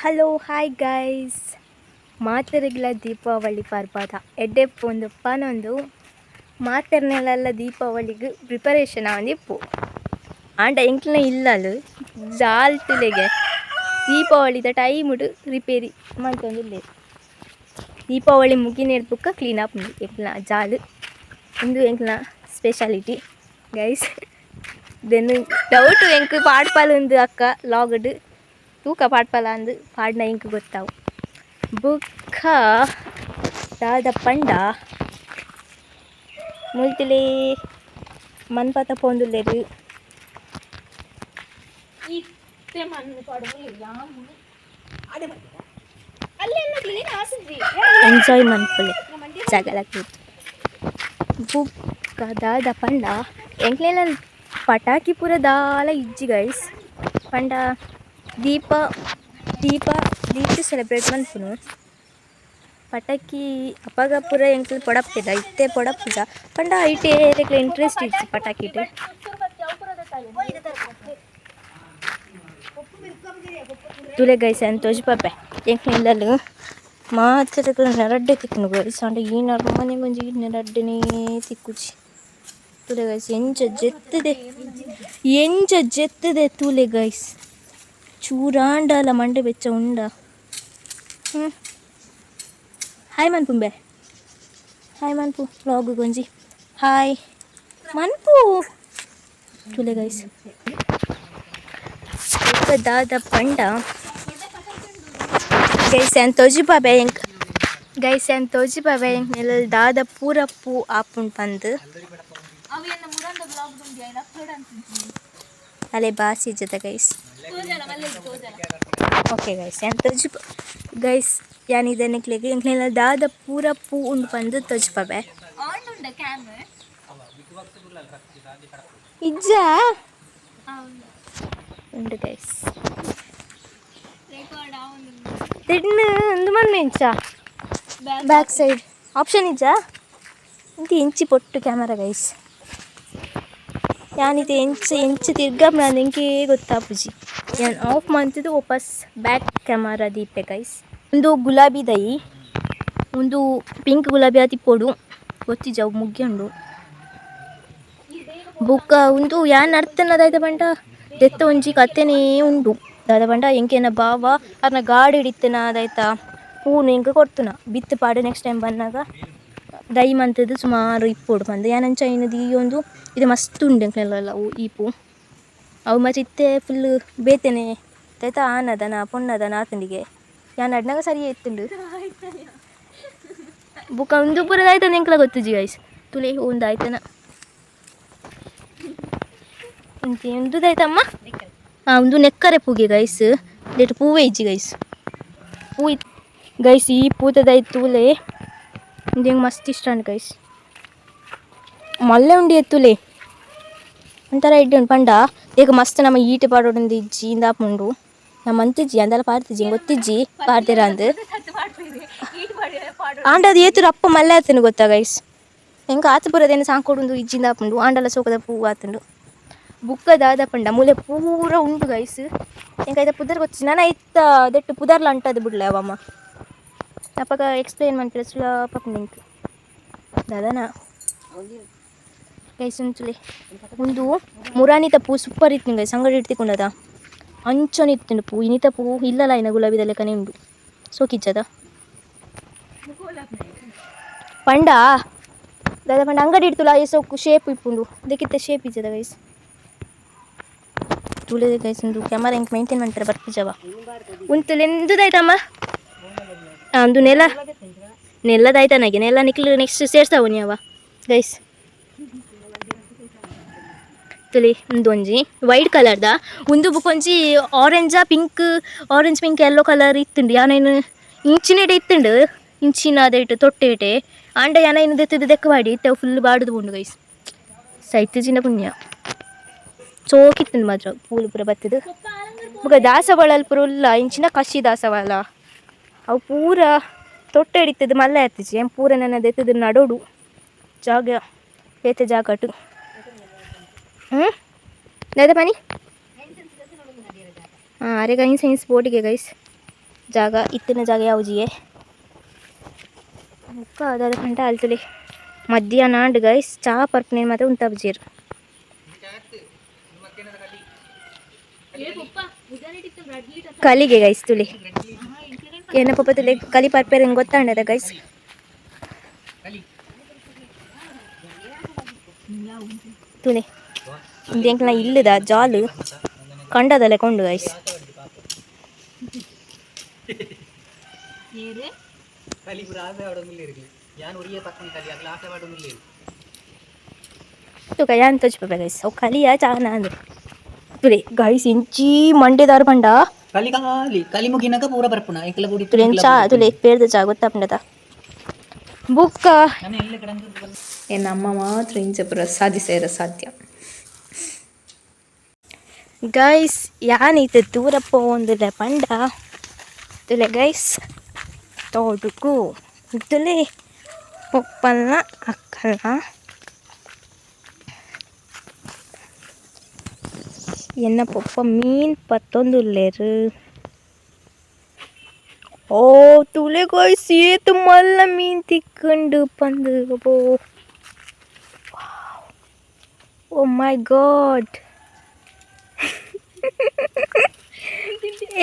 Hello hi guys ಮಾತೆರೆಗ್ಲ Deepavali ಪರ್ಬದ ಎಡ್ಡೆ ಪೋಂದು ಪನೊಂದು ಮಾತೆರ್ನೆಲೆಲ್ಲ ದೀಪಾವಳಿಗೆ ಪ್ರಿಪರೇಷನ್ ಆವೊಂದಿಪ್ಪು ಆಂಡ ಎಂಕ್ಲೆನ ಇಲ್ಲಲು ಜಾಲ್ತುಲೆಗೆ ದೀಪಾವಳಿದ ಟೈಮುಡು ರಿಪೇರಿ ಮಂತೊಂದುಲ್ಲೆರ್. ದೀಪಾವಳಿ ಮುಗಿನೆಡ್ ಬುಕ್ಕ ಕ್ಲೀನ್ ಅಪ್ ಎಂಕ್ಲೆನ ಜಾಲು ಇಂದು ಎಂಕ್ಲೆನ ಸ್ಪೆಷಾಲಿಟಿ ಗೈಸ್. ದೆನ್ ಡೌಟು ಎಂಕ್ ಪಾಡ್ಪಾಲುಂದು ಅಕ್ಕ ಲಾಗ್ಡ್ ತೂಕ ಪಾಡ್ಪಲ ಅಂದು ಪಾಡ್ನ ಇಂಕ್ ಗೊತ್ತಾವು. ಬುಕ್ಕ ದಾದ ಪಂಡ ಮುಲ್ತಿಲೇ ಮನ್ಪತ ಪೋಂದುಲ್ಲೆರ್. ಎಂಜಾಯ್ ಮನ್ಪುಲೆ ಜಗಳ ಕೂತು ಬುಕ್ಕ ದಾದ ಪಂಡ ಎಂಕ್ಲೆನ ಪಟಾಕಿ ಪೂರ ದಾಲ ಇಜ್ಜಿ ಗೈಸ್. ಪಂಡ ದೀಪ ಸೆಲೆಬ್ರೇಟ್ ಮನ್ಪುನು. ಪಟಾಕಿ ಅಪಗ ಪೂರ ಎಂಕ್ಲು ಪೊಡಪ್ಪಿದ ಇತ್ತೆ ಪೊಡಪ್ಪುಜ ಪಂಡ ಐಟೆ ಏರೆಗ್ಲ ಇಂಟ್ರೆಸ್ಟ್ ಇಜ್ಜಿ ಪಟಾಕಿಟ್. ತುಲೆ ಗೈಸ್ ಏನು ತೋಜ್ಪಪ್ಪೆ ಎಂಕ್ಲೆಂದಲು ಮಾತೆರೆಗ್ಲ ನೆರಡ್ಡೆ ತಿಕ್ಕುನು ಗೈಸ್. ಅಂಡ ಈ ನರ್ಮನೆ ಮುಂಜಿ ನೆರಡ್ಡೆನೇ ತಿಕ್ಕುಜಿ. ತುಲೆ ಗೈಸ್ ಎಂಚ ಜೆತ್ತದೆ ತೂಲೆ ಗೈಸ್. ಚೂರಾಂಡಲ ಮಂಡೆ ಬೆಚ್ಚ ಉಂಡ. ಹಾಯ್ ಮನ್ಪುಂಬೆ, ಹಾಯ್ ಮನ್ಪು ವ್ಲಾಗ್ ಗೊಂಜಿ ಹಾಯ್ ಮನ್ಪು. ತುಲೆ ಗೈಸ್ ದಾದ ಪಂಡ ಗೈಸ್ ಏನು ತೋಜಿಪಾಬೆ ಎಂಕ್ ನೆಲ ದಾದ ಪೂರ ಪೂ ಆಪುಂಡು ಪಂದು ಅಲೆ ಬಾಸಿ ಜೊತೆ ಗೈಸ್. ಓಕೆ ಗೈಸ್ ಏನು ತೋಜಿಪ ಗೈಸ್ ಯಾನ್ ಇದೆನೆಕ್ಲೆಗ್ ಎಂಕ್ಲೆನ ದಾದ ಪೂರ ಪೂ ಉಂಡು ಪಂದು ತೋಜಿಪಾಬೆ ಇಜ್ಜ ಉಂಡು ಗೈಸ್. ತೆಡ್ನು ಒಂದು ಮಣ್ಣು ಇಂಚ ಬ್ಯಾಕ್ ಸೈಡ್ ಆಪ್ಷನ್ ಇಜ್ಜ ಇಂತ ಎಂಚಿ ಪೊಟ್ಟು ಕ್ಯಾಮರಾ ಗೈಸ್. ಯಾನಿದೆ ಎಂಚ ತಿರ್ಗಪ್ನ ಎಂಕೇ ಗೊತ್ತಾಪುಜಿ. ಯಾನ್ ಆಫ್ ಮಂತಿದ್ದು ವಾಪಸ್ ಬ್ಯಾಕ್ ಕ್ಯಾಮರಾ ದೀಪೆ ಗೈಸ್. ಒಂದು ಗುಲಾಬಿ ದೈ ಒಂದು ಪಿಂಕ್ ಗುಲಾಬಿ ಆತಿಪ್ಪೋಡು ಗೊತ್ತಿಜವು ಮುಗ್ಗೆ ಉಂಡು. ಬುಕ್ಕ ಒಂದು ಯಾನ್ ಅರ್ಥನದಾಯ್ತ ಪಂಡ ದೆತ್ತ ಒಂಜಿ ಕತೆನೇ ಉಂಡು ದಾದ ಪಂಡ ಎಂಕೆನ ಬಾವ ಅರ್ನ ಗಾಡಿ ಹಿಡಿತನ ಅದಾಯ್ತ ಪೂನು ಎಂಕ್ ಕೊಡ್ತುನ ಬಿತ್ತು ಪಾಡು ನೆಕ್ಸ್ಟ್ ಟೈಮ್ ಬನ್ನಾಗ ದೈ ಮಂತದ್ದು ಸುಮಾರು ಇಪ್ಪೋಡು ಪಂದು ಯಾನಂಚ ಇನ್ನದು ಈ ಒಂದು ಇದು ಮಸ್ತ್ ಉಂಡು ಎಂಕ್ಲೆಲ್ಲ ಈ ಪೂ ಅವು ಮತ್ತೆ ಇತ್ತೆ ಫುಲ್ಲು ಬೇತೆನೆ ಆಯ್ತ ಆನದನ ಪೊನ್ನದನ ಆತಂಡಿಗೆ ಯಾನ್ ಅಡ್ನಾಗ ಸರಿಯೇ ಇತ್ತುಂಡು. ಬುಕ್ಕ ಒಂದು ಪೂರದ ಆಯ್ತಾನ ಎಂಕ್ಲ ಗೊತ್ತುಜಿ ಗೈಸ್. ತುಲೆ ಒಂದು ಆಯ್ತಾನ ಇಂತೆ ಒಂದುದಾಯ್ತಮ್ಮ. ಒಂದು ನೆಕ್ಕರೆ ಪೂಗೆ ಗೈಸ್. ಲೇಟ್ ಪೂವೇ ಇಜ್ಜಿ ಗೈಸ್. ಪೂ ಗೈಸ್ ಈ ಪೂತದಾಯ್ತು ತೂಲೆ ಇದು ಹೆಂಗೆ ಮಸ್ತ್ ಇಷ್ಟ ಉಂಟು ಗೈಸ್. ಮಲ್ಲೆ ಉಂಡಿ ಎತ್ತುಲೆ ಒಂಥರ ಇಡ್ಡೆ ಉಂಡು ಪಂಡ ಈಗ ಮಸ್ತ್ ನಮ್ಮ ಈಟೆ ಪಾಡೋಡೊಂದು ಇಜ್ಜಿ ಇಂದಾಪುಂಡು ನಮ್ಮ ಅಂತಿಜ್ಜಿ ಅಂದೆಲ್ಲ ಪಾಡ್ತಿಜ್ಜಿ ಗೊತ್ತಿಜ್ಜಿ ಪಾಡ್ತೀರ ಅಂದು ಆಂಡದು ಏತುರು ಅಪ್ಪ ಮಲ್ಲೆ ಆತನು ಗೊತ್ತಾ ಗೈಸ್. ಹೆಂಗೆ ಆತು ಬರೋದೇನು ಸಾಂಕೊಡೊಂದು ಇಜ್ಜಿಂದ ಆಪುಂಡು ಆಂಡಲ ಸೋಕದ ಪೂ ಆತುಂಡು. ಬುಕ್ಕ ದಾದ ಪಂಡ ಮೂಲೆ ಪೂರ ಉಂಡು ಗೈಸ್. ಹೆಂಗಾಯ್ತ ಪುದರ್ ಗೊತ್ತಿಜ್ಜಿ ನಾನು ಐತ ದೆಟ್ಟು ಪುದರ್ಲ ಅಂಟದು ಬಿಡ್ಲೆ ಅವಮ್ಮ ಅಪ್ಪಗ ಎಕ್ಸ್ಪ್ಲೇನ್ ಮಾಡ್ತೀರ ಸುಲಭ ನಿಂಕು ದಾದನ ಗೈಸ್. ಉಂಚುಲೆ ಒಂದು ಮುರಾನಿತ ಪೂ ಸೂಪರ್ ಇತ್ತು ಗೈಸ್. ಅಂಗಡಿ ಇಡ್ತಿಕೊಂಡದ ಅಂಚನಿತ್ತುಂಡು ಪೂ ಇನಿತ ಪೂ ಇಲ್ಲಲ್ಲ ಇನ್ನ ಗುಲಾಬಿದ ಲೆಕ್ಕನೆ ಉಂಡು ಸೋಕಿಜ್ಜದ ಪಂಡ ದಾದ ಪಂಡ ಅಂಗಡಿ ಇಡ್ತುಲ ಈ ಸೋಕು ಶೇಪ್ ಇಪ್ಪುಂಡು ಇದಕ್ಕಿತ್ತ ಶೇಪ್ ಇಜ್ಜದ ಗೈಸ್. ತುಳಿದ ಗೈಸ್ ಒಂದು ಕ್ಯಾಮರಾ ಹೆಂಗೆ ಮೇಂಟೈನ್ ಮಾಡ್ತಾರೆ ಬರ್ಪಿಜವ ಉಂತುಲೆ ಎಂದುದಾಯ್ತಮ್ಮ. ಒಂದು ನೆಲ್ಲದಾಯ್ತ ನನಗೆ ನೆಲ್ಲ ನಿಕ್ಲು ನೆಕ್ಸ್ಟ್ ಸೇರ್ಸಾವು ನೀವ ಗೈಸ್. ತುಲಿ ಒಂದು ಒಂಜಿ ವೈಟ್ ಕಲರ್ದ ಒಂದು ಬುಕ್ಕೊಂಜಿ ಆರೆಂಜ್ ಪಿಂಕ್ ಯೆಲ್ಲೋ ಕಲರ್ ಇತ್ತುಂಡು. ಯಾನೇನು ಇಂಚಿನೆಡೆ ಇತ್ತುಂಡು ಇಂಚಿನ ಅದೇಟು ತೊಟ್ಟೆಟೆ ಆಂಡ ಯಾನೇನು ದೆತ್ತದು ದೆಕ್ಕ ಮಾಡಿ ಇತ್ತವು ಫುಲ್ ಬಾಡುದು ಉಂಡು ಗೈಸ್. ಸೈತಿಜಿನ ಪುಣ್ಯ ಚೋಕಿತ್ತುಂಡು ಮಾತ್ರ ಪೂಲು ಪೂರ ಬತ್ತದು. ಬುಕ್ಕ ದಾಸವಾಳ ಪೂರ ಉಲ್ಲ ಇಂಚಿನ ಕಸಿ ದಾಸವಾಳ ಅವು ಪೂರ ತೊಟ್ಟೆ ಹಿಡಿತದ್ದು ಮಲ್ಲ ಎತ್ತಿಜಿ ಏನು ಪೂರ ನನ್ನ ದೆತ್ತದು ನಡೋಡು ಜಾಗ ಬೇತೆ ಜಾಗಟು ದಾದ ಪನಿ ಅರೆ ಗೈಸ್ ಸ್ಪೋರ್ಟಿಗೆ ಗೈಸ್ ಜಾಗ ಇತ್ತಿನ ಜಾಗ ಯಾವ್ಜಿಗೆ ಮುಕ್ಕ ಅದಾದ ಗಂಟೆ ಆಲ್ತಲಿ ಮಧ್ಯಾಹ್ನ ಗೈಸ್ ಚಹಾ ಪರ್ಪನೆ ಮಾತ್ರ ಉಂಟಾ ಬಜೀರ್ ಕಲಿಗೆ ಗೈಸ್ ತುಳಿ ಏನ ಪಪ್ಪ ತುಳಿ ಕಲಿ ಪರ್ಪೇರ್ ಹೆಂಗೆ ಗೊತ್ತಾಂಡದ ಗೈಸ್ ತುಳಿ ಇಂದ ಇಲ್ಲದ ಜಾಲು ಕಂಡದಲ್ಲೇ ಕೊಂಡು ಗೈಸ್ ತುಕ ಯಾನ್ ತೋಚ್ಪೆ ಗೈಸ್ ಅವು ಕಲಿಯ ಚಾನ ಅಂದ್ರೆ ತುಳಿ ಗೈಸ್ ಇಂಚಿ ಮಂಡೆದಾರು ಪಂಡ ಕಲಿ ಕಾಲಿ ಕಲಿ ಮುಗಿನಕ ಪೂರ ಬರ್ಪುನ ಏಕಲ ಬುಡಿ ತುಲೆಂಚ ತುಲೆ ಪೇರ್ದ ಚಾ ಗೊತ್ತಾಪಂಡದ ಬುಕ್ಕ ಎನ್ನ ಅಮ್ಮ ಮಾತ್ರ ಇಂಚ ಪುರ ಸಾಧಿಸೇರ ಸಾಧ್ಯ ಗೈಸ್ ಯಾನೈತೆ ದೂರಪ್ಪ ಒಂದಿಲ್ಲ ಪಂಡ ತುಲೆ ಗೈಸ್ ತೋಟಕ್ಕೂ ತುಲೆ ಪಪ್ಪಲ್ನ ಅಕ್ಕಲ್ನ ಎನ್ನ ಪಪ್ಪ ಮೀನ್ ಪತ್ತೊಂದುಲ್ಲೇರು ಓ ತುಲೆ ಗೈಸ್ ಏತು ಮಲ್ಲ ಮೀನ್ ತಿಕ್ಕಂಡು ಪಂದು ಓ ಮೈ ಗಾಡ್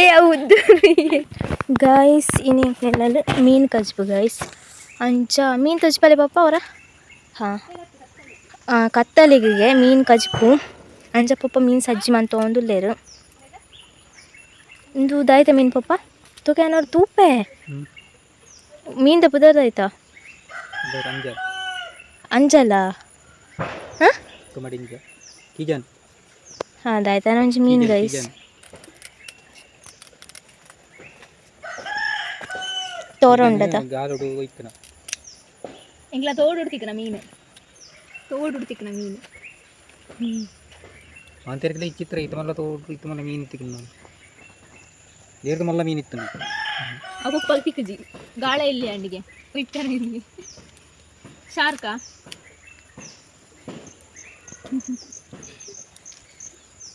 ಏ ಹೌದು ಗೈಸ್ ಇನ್ನೇನು ಮೀನು ಕಜ್ಬು ಗೈಸ್ ಅಂಚ ಮೀನು ಕಜ್ಪಲೆ ಪಾಪ ಅವರ ಹಾಂ ಕತ್ತಲಿಗೆ ಮೀನು ಕಜ್ಬು ಅಂಚ ಪಪ್ಪ ಮೀನು ಸಜ್ಜಿ ಮಂತ ಒಂದುಲ್ಲೇರು ಇಂದು ದಾಯ್ತ ಮೀನು ಪಪ್ಪ ತೂಕ ಏನಾದ್ರು ತೂಪೆ ಮೀನು ದಪ್ಪದಾಯ್ತಾ ಅಂಜಲ್ಲ ಹಾಂ ಹಾಂ ದಾಯ್ತಾ ಒಂಚು ಮೀನು ಗೈಸ್ ತೋರ ಉಂಡದ ಎಂಗ್ಲ ತೋಡುಡ್ತಿಕ್ಕನ ಮೀನು ತೋಡುಡ್ತಿಕ್ಕನ ಮೀನು ಅಂತೆರ್ಕಲ ಈ ಚಿತ್ರ ಇತ್ತು ಮಲ್ಲ ತೋಡು ಇತ್ತು ಮಲ್ಲ ಮೀನು ಇತ್ತು ನಾನು ದೇರ್ದು ಮಲ್ಲ ಮೀನು ಇತ್ತು ಅವು ಪಲ್ತಿಕ್ಕಜಿ ಗಾಳ ಇಲ್ಲಿ ಅಂಡಿಗೆ ಇಟ್ಟರೆ ಇಲ್ಲಿ ಶಾರ್ಕಾ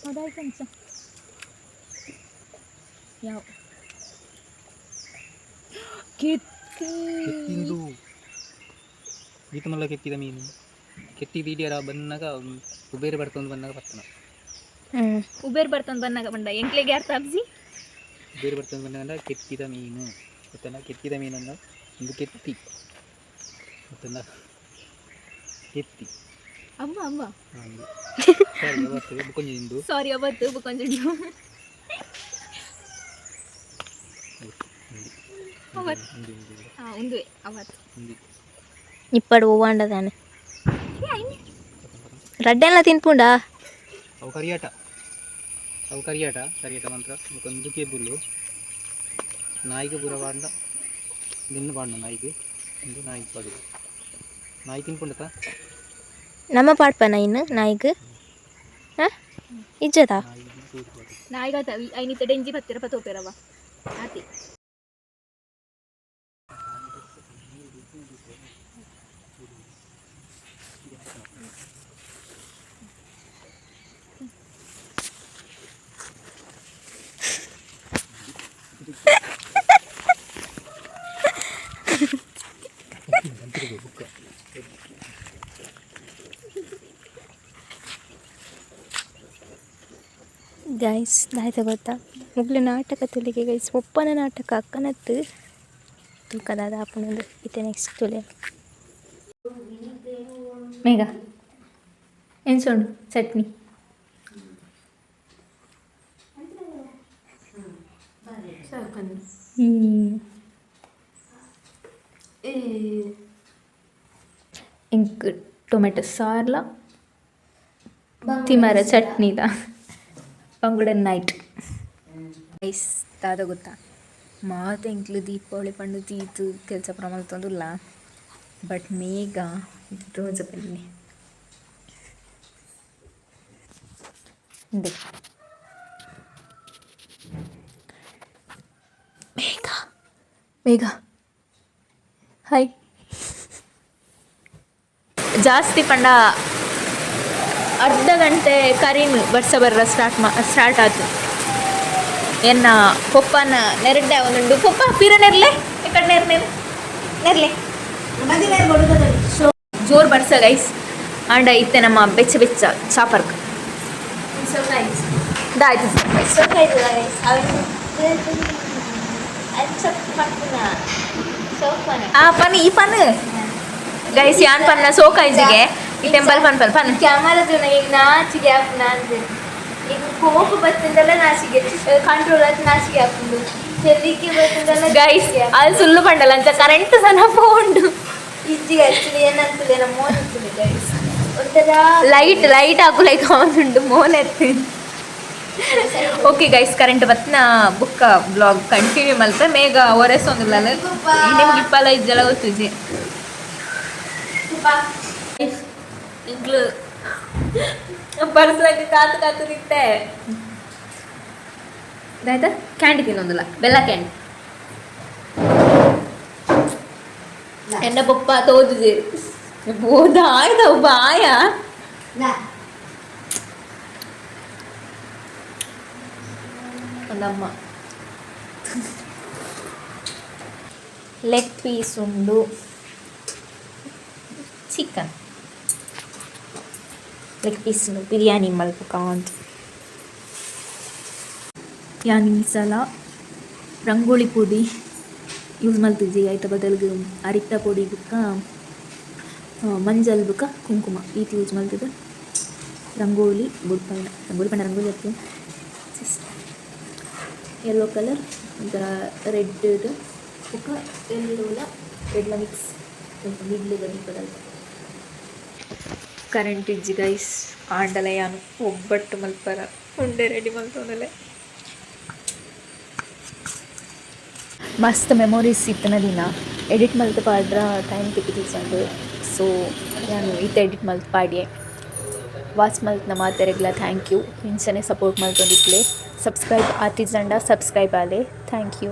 ಅದಾಯ್ತಂಚ ಯಾವ ಕೆತ್ತಿಂದು ಈತ ಮಲ್ಲ ಕೆತ್ತಿದ ಮೀನು ಕೆತ್ತಿದ ಇಡಿಯರ ಬಂದಾಗ ಉಬೇರು ಬರ್ತಂದು ಬಂದಾಗ ಬರ್ತಾನ ಉಬೇರ್ ಬರ್ತಂದು ಬಂದಾಗ ಬಂದ ಎಂಕ್ಲೆಗೆ ಅರ್ಥ ಅಬ್ಜಿ ಉಬೇರು ಬರ್ತಂದು ಬಂದಾಗ ಕೆತ್ತಿದ ಮೀನು ಗೊತ್ತಲ್ಲ ಕೆತ್ತಿದ ಮೀನನ್ನ ಒಂದು ಕೆತ್ತಿ ಗೊತ್ತಲ್ಲ ಕೆತ್ತಿ ಅಮ್ಮ ಅಮ್ಮ ಸರಿ ಅವತ್ತು ಬುಕೊಂಜಿಂದು ಸಾರಿ ಅವತ್ತು ಬುಕೊಂಜಿ ಒಂದು ಅವತ್ತು ಇಪ್ಪಡು ಹೂವಾಂಡದಾನೆ ರಡ್ಡೆಲ್ಲ ತಿನ್ಪುಂಡ ಅವು ಕರಿಯಾಟ ಕರಿಯಾಟ ಮಾತ್ರ ಒಂದು ಕೇಬುಲ್ಲು ನಾಯಿಗೆ ಪೂರ ಬಾಂಡ ನಿನ್ನ ಬಾಂಡ ನಾಯಿಗೆ ಒಂದು ನಾಯಿ ಪಾಡು ನಾಯಿ ತಿನ್ಪುಂಡತ ನಮ್ಮ ಪಾಡ್ಪನ ಇನ್ನು ನಾಯಿಗೆ ಹಾಂ ಇಜ್ಜದಾ ನಾಯಿಗಾತ ಐನಿತ ಡೆಂಜಿ ಪತ್ತಿರ ಪತೋಪೇರವ ಆತಿ ಗೈಸ್ ದಾಯ್ತ ಗೊತ್ತಾ ಮುಗ್ಲು ನಾಟಕ ತುಲಿಗೆ ಗೈಸ್ ಒಪ್ಪನ ನಾಟಕ ಅಕ್ಕನತ್ತು ತೂಕದಾದ ಅಪ್ಪನದು ಇತ್ತೆ ನೆಕ್ಸ್ಟ್ ತುಲೆ ಮೇಘ ಎನ್ಸೋಂಡು ಚಟ್ನಿ ಇಂಕ್ ಟೊಮೆಟೊ ಸಾರ್ಲ ತಿಮರ ಚಟ್ನಿದ ಪಂಗುಡನ್ ನೈಟ್ ಗೈಸ್ ದಾದ ಗೊತ್ತಾ ಮಾತು ಎಂಕ್ಲು ದೀಪಾವಳಿ ಪಂಡು ತೀತು ಕೆಲಸ ಪ್ರಮಾಣ ತಂದಿಲ್ಲ ಬಟ್ ಮೇಘ ರೋಜ ಬನ್ನಿ ಮೇಘ ಮೇಘ ಹಾಯ್ ಜಾಸ್ತಿ ಪಂಡ ಅರ್ಧ ಗಂಟೆ ಕರೀನು ಬರ್ಸ ಬರ್ರ ಸ್ಟಾರ್ಟ್ ಆಯ್ತು ಎನ್ನ ಪೊಪ್ಪನ ನೆರಡ್ಡೆ ಒಂದುಂಡು ಪೊಪ್ಪ ಪೀರ ನೆರ್ಲೆ ಎಕ್ಕಡ ನೆರ್ಲೆ ಜೋರ್ ಬಡ್ಸ ಗೈಸ್ ಆಂಡ ಇತ್ತೆ ನಮ್ಮ ಬೆಚ್ಚ ಬೆಚ್ಚ ಚಾಪರ್ಕ್ ದಾಯ್ತು ಪನ್ ಈ ಪನ್ ಗೈಸ್ ಯಾನ್ ಪನ್ನ ಸೋಕಾಯ್ಜಿಗೆ ಈ ಟೆಂಪಲ್ ಪನ್ ಕ್ಯಾಮರಾ ಈಗ ನಾಚಿಗೆ ನಾನು ಈಗ ಕೋಪ ಬರ್ತದಲ್ಲ ನಾಚಿಗೆ ಕಂಟ್ರೋಲ್ ಆಯ್ತು ನಾಚಿಗೆ ಹಾಕೊಂಡು ಚೆಲ್ಲಿಕ್ಕೆ ಬರ್ತದಲ್ಲ ಗೈಸ್ ಅಲ್ಲಿ ಸುಳ್ಳು ಪಂಡಲ್ಲ ಅಂತ ಕರೆಂಟ್ ಸಹ ಪೋಂಡು ಇಜ್ಜಿಗೆ ಆಕ್ಚುಲಿ ಏನಂತದೆ ನಮ್ಮ ಮೋನ್ ಇರ್ತದೆ ಗೈಸ್ ಒಂಥರ ಲೈಟ್ ಹಾಕುಲೈಕ್ ಅವನುಂಡು ಮೋನ್ ಎತ್ತಿ ಓಕೆ ಗೈಸ್ ಕರೆಂಟ್ ಬತ್ತಿನ ಬುಕ್ಕ ಬ್ಲಾಗ್ ಕಂಟಿನ್ಯೂ ಮಲ್ಪೆ ಮೇಗ ಒರೆಸೊಂದಿಲ್ಲ ನಿಮ್ಗೆ ಇಪ್ಪಲ್ಲ ಇಜ್ಜೆಲ್ಲ ಗೊತ್ತಿಜ್ಜಿ ಇಂಕ್ಲು ಬರ್ಸ್ಲಾಗಿ ಕಾತು ನಿಂತೆ ಆಯ್ತಾ ಕ್ಯಾಂಡಿ ತಿನ್ನೊಂದಿಲ್ಲ ಬೆಲ್ಲ ಕ್ಯಾಂಡಿ ಎನ್ನ ಪಪ್ಪ ತೋಜುಜಿ ಬೋದ ಆಯ್ತಾ ಒಬ್ಬ ಆಯ ಒಂದಮ್ಮ ಲೆಗ್ ಪೀಸ್ ಉಂಡು ಚಿಕನ್ ಲೆಗ್ ಪೀಸ್ ಬಿರಿಯಾನಿ ಮಲ್ಪು ಕಾಂತ್ ಯಾನ್ ಈ ಸಲ ರಂಗೋಳಿ ಪುಡಿ ಯೂಸ್ ಮಲ್ತಿದ್ದಿ ಆಯ್ತ ಬದಲಿಗೆ ಅರಿತ ಪೊಡಿ ಬುಕ್ಕ ಮಂಜಲ್ ಬುಕ್ಕ ಕುಂಕುಮ ಈತ ಯೂಸ್ ಮಲ್ತಿದ್ದೆ ರಂಗೋಲಿ ಬಣ್ಣ ರಂಗೋಲಿ ಹತ್ತು ಯೆಲ್ಲೋ ಕಲರ್ ಒಂಥರ ರೆಡ್ ಬುಕ್ಕ ಎಲ್ಲೋಲ ರೆಡ್ಲ ಮಿಕ್ಸ್ ಮಿಡ್ಲಿಗೆ ದೀಪದಲ್ಲಿ ಕರೆಂಟ್ ಇಜ್ಜಿ ಗೈಸ್ ಆಂಡಲ ಯಾನು ಒಬ್ಬಟ್ಟು ಮಲ್ಪರ ಉಂಡೆ ರೆಡಿ ಮಲ್ತೋನಲೆ ಮಸ್ತ್ ಮೆಮೊರೀಸ್ ಇತ್ತನ ದಿನ ಎಡಿಟ್ ಮಲ್ತು ಪಾಡ್ರ ಟೈಮ್ ತಿಕ್ಕಿಸಂಡು ಸೊ ನಾನು ಈತ ಎಡಿಟ್ ಮಲ್ತು ಪಾಡ್ಯೆ ವಾಚ್ ಮಲ್ತನ ಮಾತೆರೆಗ್ಲ ಥ್ಯಾಂಕ್ ಯು ಇಂಚನೆ ಸಪೋರ್ಟ್ ಮಲ್ತೊಂದಿಪ್ಲೆ ಸಬ್ಸ್ಕ್ರೈಬ್ ಆತಿಜಂಡ ಸಬ್ಸ್ಕ್ರೈಬ್ ಆಲೆ ಥ್ಯಾಂಕ್ ಯು